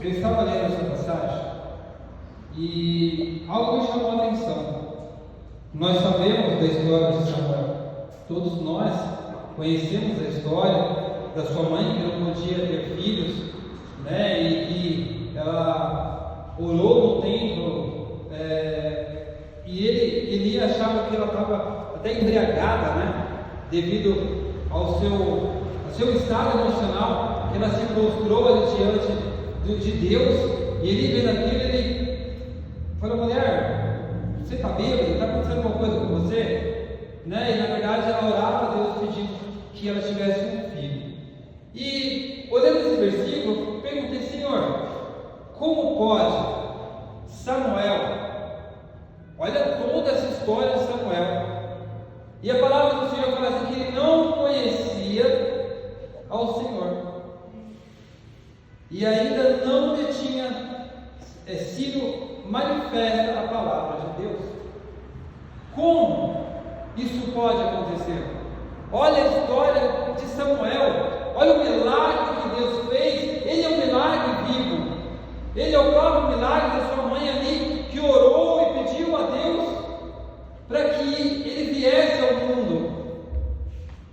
Eu estava lendo essa passagem e algo me chamou a atenção. Nós sabemos da história de Samuel, todos nós conhecemos a história da sua mãe que não podia ter filhos, né? E que ela orou no templo, e ele achava que ela estava até embriagada, né? Devido ao seu estado emocional, que ela se prostrou ali diante de Deus, e ele vendo aquilo, ele falou: mulher, você está bêbada? Está acontecendo alguma coisa com você? Né? E na verdade ela orava a Deus pedindo que ela tivesse um filho. E olhando esse versículo, eu perguntei: Senhor, como pode Samuel, olha toda essa história de Samuel, e a palavra do Senhor fala assim, que ele não conhecia ao Senhor, e ainda não lhe tinha sido manifesta a palavra de Deus. Como isso pode acontecer? Olha a história de Samuel, olha o milagre que Deus fez. Ele é um milagre vivo, ele é o próprio milagre da sua mãe ali, que orou e pediu a Deus para que ele viesse ao mundo.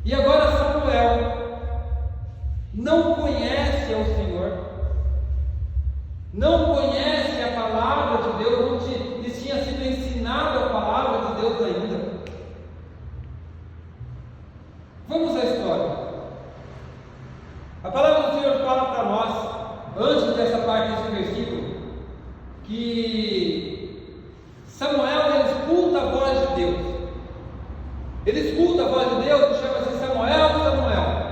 E agora Samuel não conhece ao Senhor, não conhece a palavra de Deus, não lhe tinha sido ensinado a palavra de Deus ainda. Vamos à história. A palavra do Senhor fala para nós, antes dessa parte desse versículo, que Samuel ele escuta a voz de Deus. Ele escuta a voz de Deus e chama assim: Samuel, Samuel.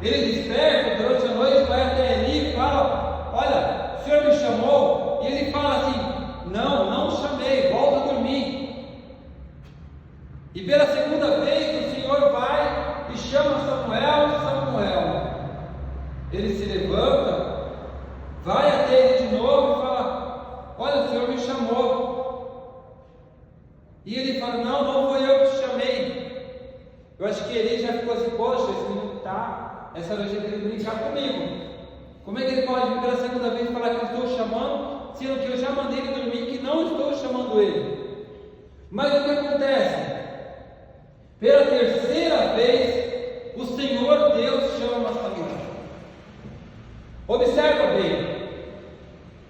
Ele desperta durante a noite, vai até Eli e fala: olha, o Senhor me chamou. E ele fala assim: não chamei, volta a dormir. E pela segunda vez o Senhor vai e chama Samuel, Samuel. Ele se levanta, vai até ele de novo e fala: olha, o Senhor me chamou. E ele fala: não foi eu que te chamei. Eu acho que ele já ficou assim: poxa, esse menino está, essa noite ele quer brincar comigo. Como é que ele pode vir pela segunda vez falar que eu estou chamando, sendo que eu já mandei ele dormir, que não estou chamando ele? Mas o que acontece? Pela terceira vez, o Senhor Deus chama Samuel. Observa bem,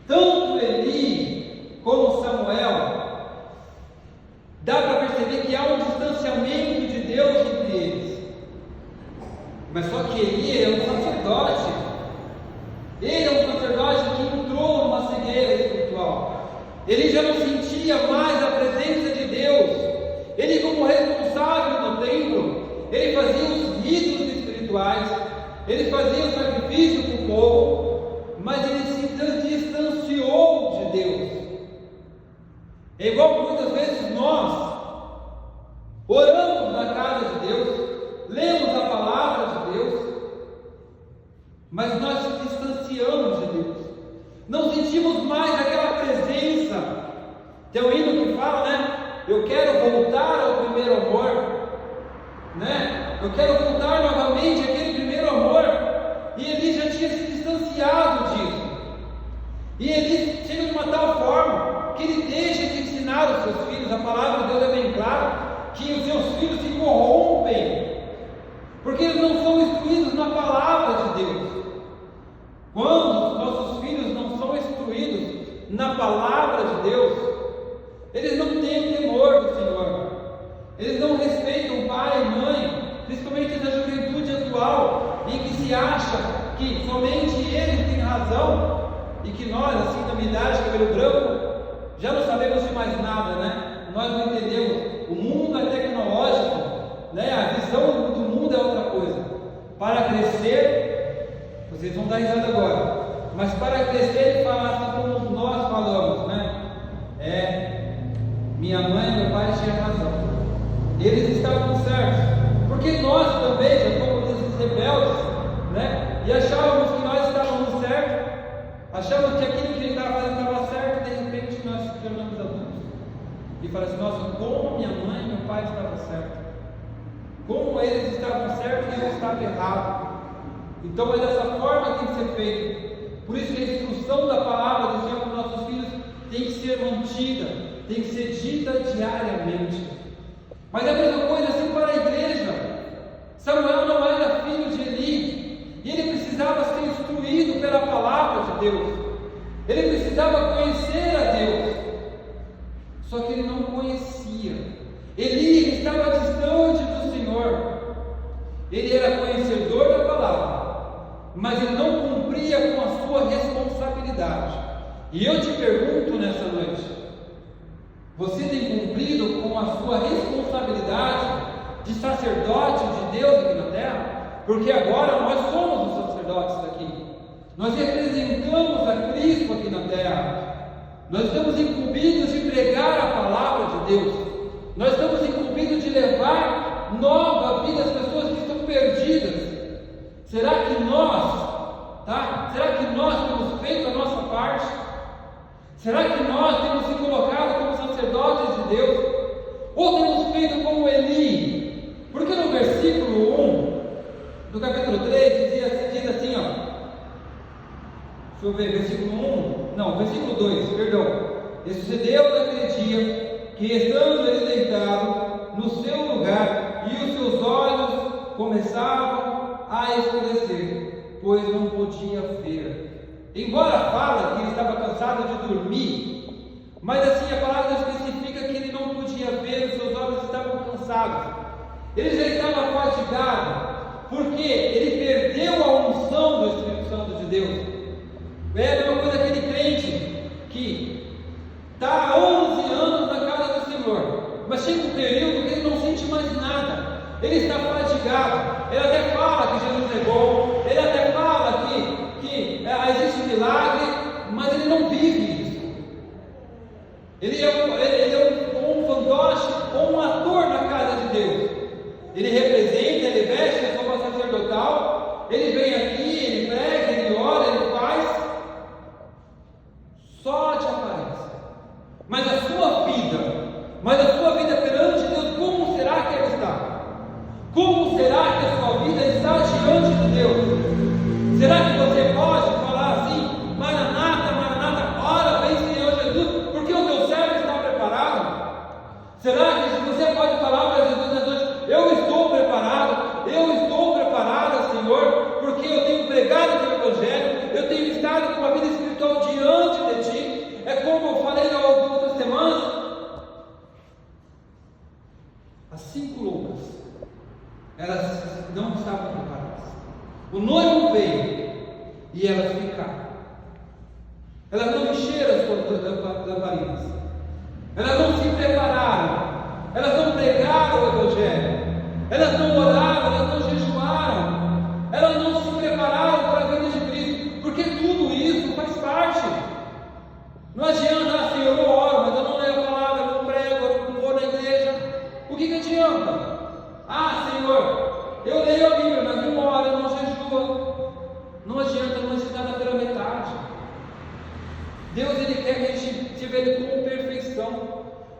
tanto Eli como Samuel, dá para perceber que há um distanciamento de Deus entre eles. Mas só que Eli é um sacerdote. Ele é um sacerdote que entrou numa cegueira espiritual. Ele já não sentia mais a presença de Deus. Ele, como responsável do templo, ele fazia os ritos espirituais, ele fazia o sacrifício para o povo, mas ele se distanciou de Deus. É igual que muitas vezes nós oramos na casa de Deus, lemos a palavra de Deus, mas nós se distanciamos de Deus, não sentimos mais aquela presença. Tem um hino que fala, né? Eu quero voltar ao primeiro amor, né? Eu quero voltar novamente àquele primeiro amor. E ele já tinha se distanciado disso. E ele chega de uma tal forma que ele deixa de ensinar os seus filhos. A palavra de Deus é bem clara que os seus filhos se corrompem, porque eles não são instruídos na palavra de Deus. Quando os nossos filhos não são instruídos na palavra de Deus, eles não têm temor do Senhor, eles não respeitam pai e mãe, principalmente na juventude atual, em que se acha que somente eles têm razão, e que nós, assim, na minha idade, cabelo branco, já não sabemos de mais nada, né? Nós não entendemos. O mundo é tecnológico, né? A visão do mundo é outra coisa. Para crescer, vocês vão dar risada agora, mas para crescer e falar assim como nós falamos, né? Minha mãe e meu pai tinham razão, eles estavam certos, porque nós também já fomos esses rebeldes, né? E achávamos que nós estávamos certos, achávamos que aquilo que ele estava fazendo estava certo, e de repente nós nos tornamos adultos e falamos assim: nossa, como minha mãe e meu pai estavam certos, como eles estavam certos e eu estava errado. Então é dessa forma que tem que ser feito. Por isso que a instrução da palavra do Senhor para os nossos filhos tem que ser mantida, tem que ser dita diariamente. Mas é a mesma coisa assim para a igreja. Samuel não era filho de Eli, e ele precisava ser instruído pela palavra de Deus. Ele precisava conhecer a Deus, só que ele não conhecia. Eli estava distante do Senhor. Ele era conhecedor da palavra, mas ele não cumpria com a sua responsabilidade. E eu te pergunto nessa noite: você tem cumprido com a sua responsabilidade de sacerdote de Deus aqui na terra? Porque agora nós somos os sacerdotes daqui. Nós representamos a Cristo aqui na terra. Nós estamos incumbidos de pregar a palavra de Deus. Nós estamos incumbidos de levar nova vida às pessoas que estão perdidas. Será que nós temos feito a nossa parte? Será que nós temos se colocado como sacerdotes de Deus? Ou temos feito como Eli? Porque no versículo 1 do capítulo 3 diz assim, ó. Deixa eu ver, versículo 2, perdão. E sucedeu naquele dia que, estando ele deitado no seu lugar, e os seus olhos começavam a escurecer, pois não podia ver. Embora fala que ele estava cansado de dormir, mas assim a palavra especifica que ele não podia ver, os seus olhos estavam cansados. Ele já estava fatigado, porque ele perdeu a unção do Espírito Santo de Deus. É uma coisa, aquele crente que está há anos e anos na casa do Senhor, mas chega um período que ele não sente mais nada, ele está fatigado. Ele até fala que Jesus é bom, ele até fala que existe milagre, mas ele não vive isso. Ele é um fantoche ou um ator na casa de Deus. Ele representa, ele veste a roupa sacerdotal, ele vem aqui, ele prega, ele ora, ele faz, só de aparência. Mas a sua vida perante Deus, como será que ela está? Como será que a sua vida está diante de Deus? Será que você pode falar assim: Maranata, Maranata, ora vem Senhor Jesus, porque o teu servo está preparado? Será que você pode falar para Jesus nessa noite: eu estou preparado, Senhor, porque eu tenho pregado o teu evangelho, eu tenho estado com uma vida espiritual diante de ti? É como eu falei na outra semana, as 5 loucas, elas não estavam preparadas. O noivo veio e elas ficaram. Elas não encheram as suas lamparinas, elas não se prepararam, elas não pregaram o evangelho, elas não oraram, elas não jejuaram, elas não se prepararam para a vida de Cristo, porque tudo isso faz parte. Não adianta, Senhor, eu oro, mas eu não leio a palavra, eu não prego, eu não vou na igreja. O que adianta? Senhor, eu leio a Bíblia, mas não oro, eu não jejuo. Não adianta, não existe nada pela metade. Deus, Ele quer que a gente se veja com perfeição.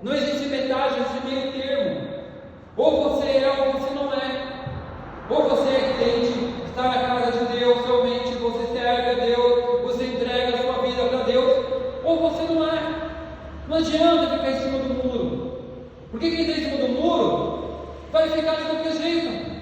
Não existe metade, existe meio termo. Ou você é ou você não é. Ou você é crente, está na casa de Deus, realmente você serve a Deus, você entrega a sua vida para Deus, ou você não é. Não adianta ficar em cima do muro, porque quem está em cima do muro vai ficar de qualquer jeito.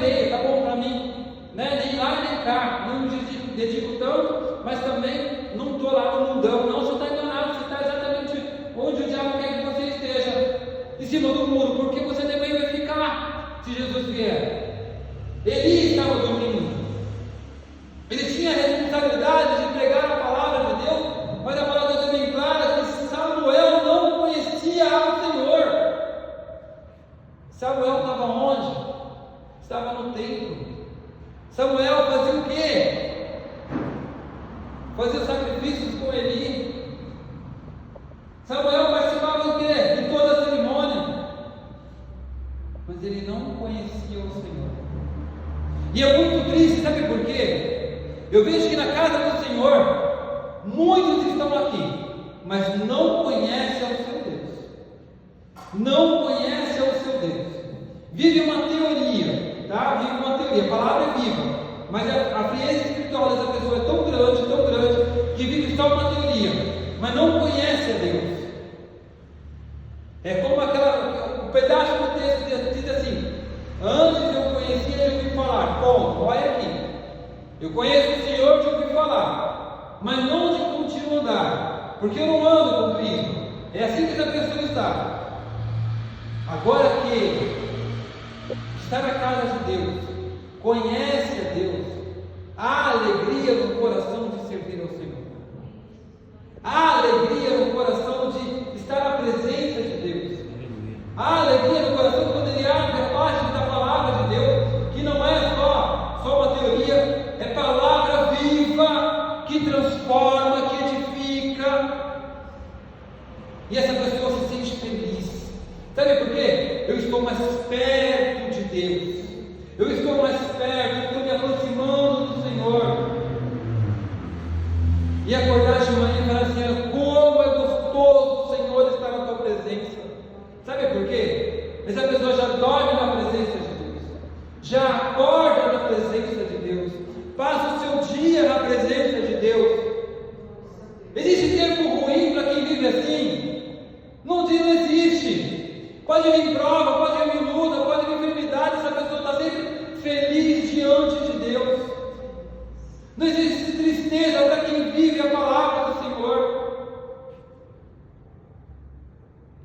Meio, tá bom para mim, né? Nem lá nem cá, não me dedico tanto, mas também não estou lá no mundão. Não, você está enganado, você está exatamente onde o diabo quer que você esteja, em cima do muro, porque você também vai ficar se Jesus vier. Eli estava dormindo, ele tinha a responsabilidade de pregar a palavra de Deus, mas a palavra de Deus é bem clara que Samuel não conhecia ao Senhor. Samuel estava onde? Estava no templo. Samuel fazia o quê? Fazia sacrifícios com Eli. Samuel participava do quê? De toda a cerimônia. Mas ele não conhecia o Senhor. E é muito triste, sabe por quê? Eu vejo que na casa do Senhor, muitos estão aqui, mas não conhecem ao seu Deus. Não conhecem ao seu Deus. Vive uma teoria, tá? Vive uma teoria, a palavra é viva. mas a frieza espiritual dessa pessoa é tão grande, que vive só uma teoria, mas não conhece a Deus. É como um pedaço do texto diz assim: antes eu conhecia de ouvir falar, ponto, olha aqui. Eu conheço o Senhor de ouvir falar, mas não de contínuo andar, porque eu não ando com Cristo. É assim que essa pessoa está. Agora que está na casa de Deus, conhece a Deus, há alegria no coração de servir ao Senhor, há alegria no coração de estar na presença de Deus, há alegria no coração quando ele abre a página da palavra de Deus, que não é só uma teoria, é palavra viva, que transforma, que edifica, e essa pessoa se sente feliz. Sabe por quê? Eu estou mais perto de Deus, eu estou mais perto, estou me aproximando do Senhor. E acordar de manhã e falar assim: como é gostoso, Senhor, estar na tua presença. Sabe por quê? Essa pessoa já dorme na presença de Deus, já acorda na presença de Deus, passa o seu dia na presença de Deus. Existe tempo ruim para quem vive assim? Não existe. Pode vir prova, pode vir luta, pode vir enfermidade, essa pessoa está sempre feliz diante de Deus. Não existe tristeza para quem vive a palavra do Senhor.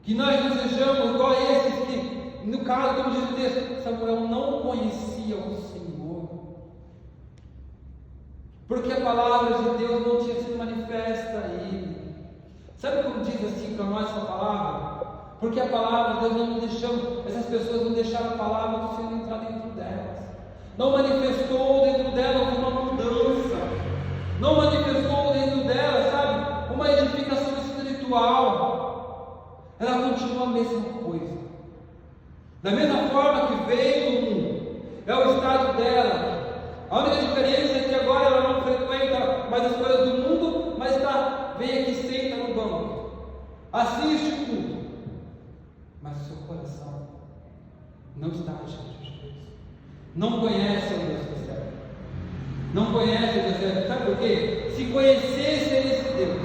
Que nós não sejamos igual a esses que, no caso, como diz o texto, Samuel não conhecia o Senhor, porque a palavra de Deus não tinha sido manifesta a ele. Sabe como diz assim para nós essa palavra? Porque a palavra de Deus não deixou, essas pessoas não deixaram a palavra do Senhor entrar dentro delas, não manifestou dentro delas uma mudança, não manifestou dentro delas, sabe, uma edificação espiritual. Ela continua a mesma coisa, da mesma forma que veio do mundo, é o estado dela. A única diferença é que agora ela não frequenta mais as coisas do mundo, mas vem aqui, senta no banco, assiste o culto, mas o seu coração não está diante de Deus, não conhece o Deus que serve, não conhece o Deus que serve. Sabe por quê? Se conhecesse a esse Deus,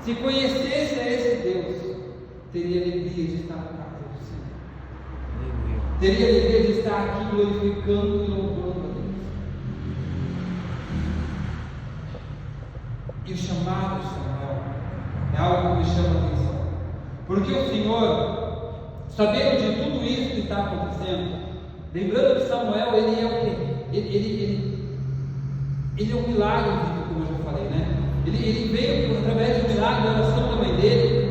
se conhecesse a esse Deus, teria alegria de estar na casa do Senhor, teria alegria de estar aqui glorificando e louvando a Deus. E o chamado de Samuel é algo que me chama a atenção, porque o Senhor, sabendo de tudo isso que está acontecendo, lembrando que Samuel, ele é o quê? Ele é um milagre, como eu já falei, né? Ele veio através do milagre da oração da mãe dele.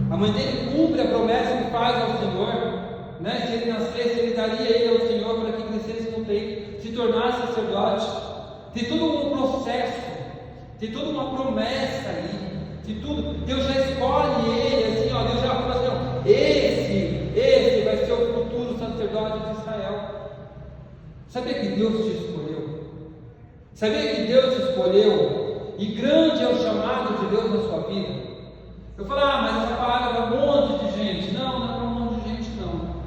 A mãe dele cumpre a promessa que faz ao Senhor, né? Se ele nascesse, ele daria ele ao Senhor para que crescesse no tempo, se tornasse sacerdote. Tem todo um processo, tem toda uma promessa aí. De tudo, Deus já escolhe ele, assim, ó, Deus já fala assim, ó, esse vai ser o futuro sacerdote de Israel. Sabia que Deus te escolheu? Sabia que Deus te escolheu? E grande é o chamado de Deus na sua vida. Eu falo, mas essa palavra é para um monte de gente. Não é para um monte de gente não.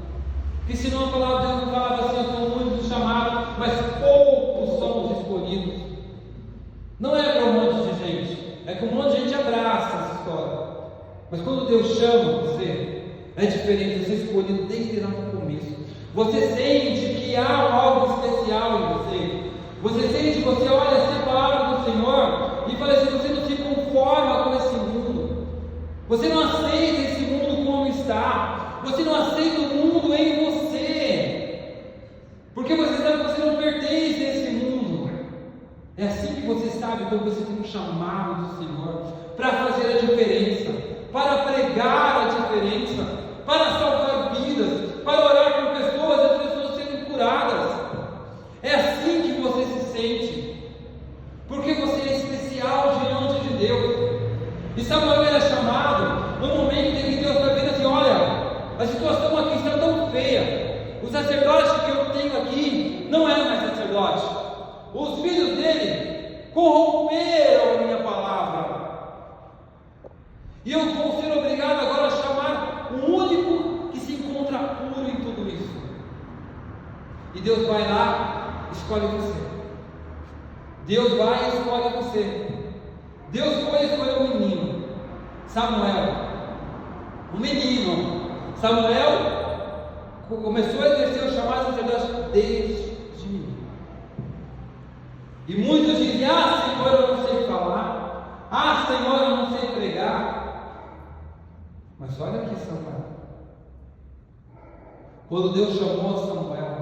Porque senão a palavra de Deus não falava assim, são muitos chamados, mas poucos são os escolhidos. Não é para um monte de gente. É que um monte de gente abraça essa história, mas quando Deus chama você, é diferente. Você é escolhido desde lá no começo. Você sente que há algo especial em você. Você sente que você olha assim a palavra do Senhor e fala assim: você não se conforma com esse mundo. Você não aceita esse mundo como está. Você não aceita o mundo em você, porque você sabe que você não pertence a esse mundo. É assim que você sabe quando você tem um chamado do Senhor para fazer a diferença, para pregar a diferença, para salvar vidas, para orar por pessoas e as pessoas serem curadas. É assim que você se sente, porque você é especial diante de Deus. E Samuel era chamado no momento em que Deus está vendo assim: olha, a situação aqui está tão feia, o sacerdote que eu tenho aqui não é mais sacerdote. Os filhos dele corromperam a minha palavra, e eu vou ser obrigado agora a chamar o único que se encontra puro em tudo isso. E Deus vai lá, escolhe você. Deus vai e escolhe você. Deus foi escolher um menino, Samuel, um menino. Samuel começou a exercer o chamado sacerdócio desde menino. E muitos dizem: ah, Senhor, eu não sei falar. Ah, Senhor, eu não sei pregar. Mas olha aqui, Samuel. Quando Deus chamou Samuel,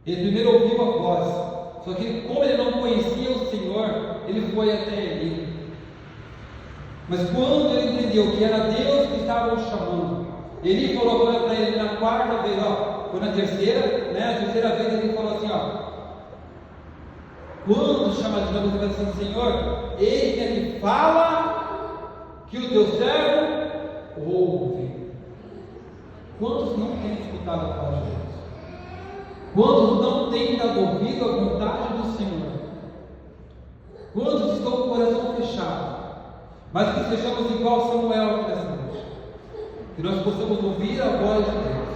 ele primeiro ouviu a voz. Só que como ele não conhecia o Senhor, ele foi até ele. Mas quando ele entendeu que era Deus que estava o chamando, ele falou para ele na quarta vez, foi na terceira, né? A terceira vez ele falou assim, quando chama de novo, você vai dizer assim: Senhor, eis que fala que o teu servo ouve. Quantos não têm escutado a voz de Deus? Quantos não têm dado ouvido à vontade do Senhor? Quantos estão com o coração fechado? Mas que sejamos igual Samuel aqui nessa noite, que nós possamos ouvir a voz de Deus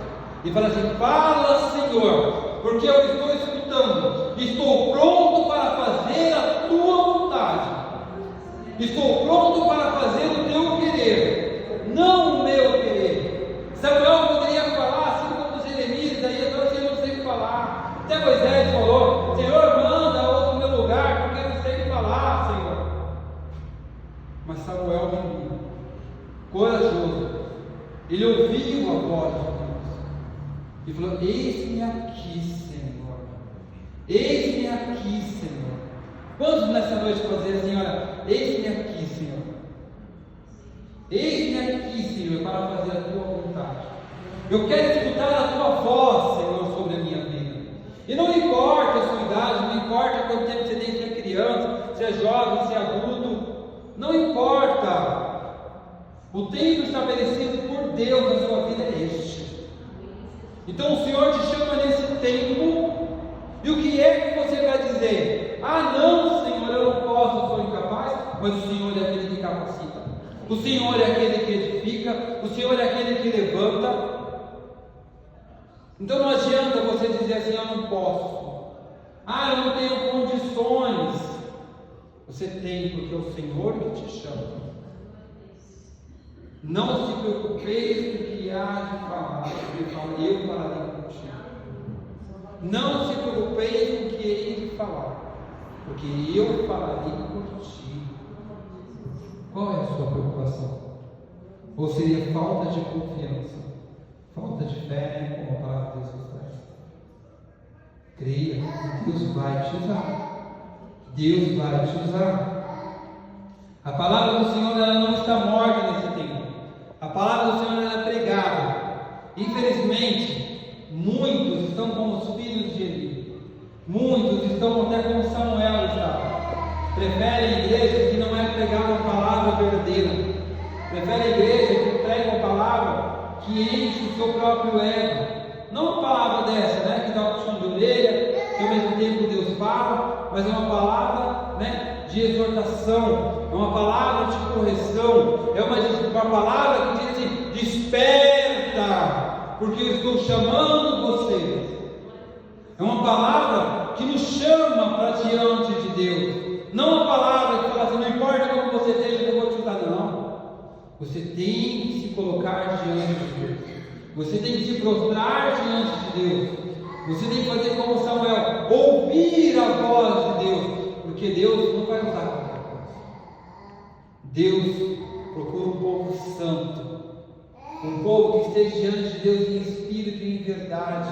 e falar assim: fala, Senhor, porque eu estou escutando, estou pronto para fazer a tua vontade, estou pronto para fazer o teu querer, não o meu querer. Samuel poderia falar assim como Jeremias, Isaías: eu não sei falar. Até Moisés falou: Senhor, manda outro no meu lugar, porque eu não sei falar, Senhor. Mas Samuel, menino, corajoso, ele ouviu a voz de Deus e falou: eis-me aqui, Senhor, eis-me aqui, Senhor. Quantos nessa noite podem dizer assim: olha, eis-me aqui, Senhor, eis-me aqui, Senhor, para fazer a tua vontade. Eu quero escutar a tua voz, Senhor, sobre a minha vida. E não importa a sua idade, não importa quanto tempo você tem, se é criança, se é jovem, se é adulto, não importa. O tempo estabelecido por Deus na sua vida é este. Então o Senhor te chama nesse tempo, e o que é que você vai dizer? Ah, não, Senhor, eu não posso, eu sou incapaz. Mas o Senhor é aquele que capacita, o Senhor é aquele que edifica, o Senhor é aquele que levanta. Então não adianta você dizer assim: eu não posso, ah, eu não tenho condições. Você tem, porque é o Senhor que te chama. Não se preocupeis com o que há de falar, porque eu falarei contigo. Não se preocupeis com o que hei de falar, porque eu falarei contigo. Qual é a sua preocupação? Ou seria falta de confiança, falta de fé, como a palavra de Deus nos traz? Creia que Deus vai te usar. Deus vai te usar. A palavra do Senhor, ela não está morta nesse tempo. A palavra do Senhor, ela é pregada. Infelizmente, muitos estão como os filhos de Eli. Muitos estão até como Samuel estava. Preferem igrejas que não é pregada a palavra verdadeira. Preferem igrejas que pregam a palavra que enche o seu próprio ego. Não uma palavra dessa, né, que dá um puxão de orelha, que ao mesmo tempo Deus fala, mas é uma palavra, né, de exortação, é uma palavra de correção, é uma palavra que diz assim: desperta, porque eu estou chamando você. É uma palavra que nos chama para diante de Deus, não uma palavra que fala assim: não importa como você esteja, eu vou te usar. Não, você tem que se colocar diante de Deus, você tem que se prostrar diante de Deus, você tem que fazer como Samuel, ouvir a voz de Deus, porque Deus não vai usar qualquer coisa. Deus procura um povo santo, um povo que esteja diante de Deus em espírito e em verdade,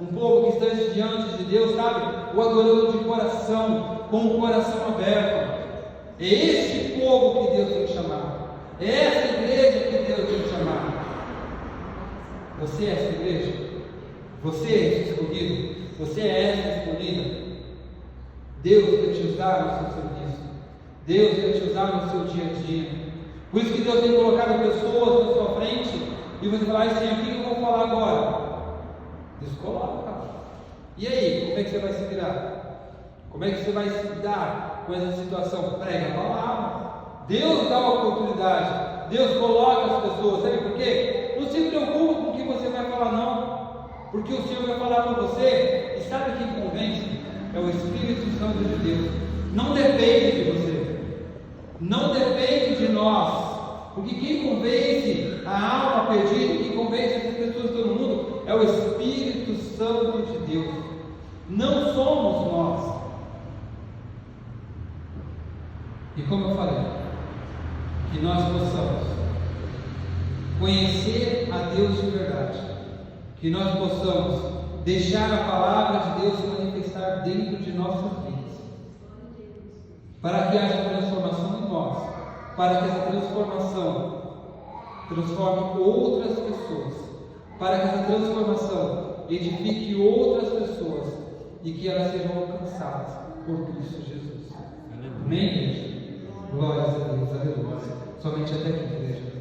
um povo que esteja diante de Deus, sabe, o adorando de coração, com o coração aberto. É este povo que Deus tem que chamar, é essa igreja que Deus tem que chamar. Você é essa igreja? Você é esse escolhido? Você é essa escolhida? Deus quer te usar no seu serviço, Deus quer te usar no seu dia a dia. Por isso que Deus tem colocado pessoas na sua frente e você fala assim: o que eu vou falar agora? Deus coloca. E aí, como é que você vai se virar? Como é que você vai se dar com essa situação? Prega a palavra. Deus dá a oportunidade, Deus coloca as pessoas. Sabe por quê? Não se preocupe com o que você vai falar, não, porque o Senhor vai falar para você. E sabe quem convence? é o Espírito Santo de Deus. Não depende de você, não depende de nós, porque quem convence a alma perdida, quem convence as pessoas de todo mundo, é o Espírito Santo de Deus. Não somos nós. E como eu falei, que nós possamos conhecer a Deus de verdade, que nós possamos deixar a palavra de Deus se manifestar dentro de nossas vidas, para que haja transformação em nós, para que essa transformação transforme outras pessoas, para que essa transformação edifique outras pessoas e que elas sejam alcançadas por Cristo Jesus. Amém, igreja? Glórias a Deus, aleluia. Somente até aqui, igreja.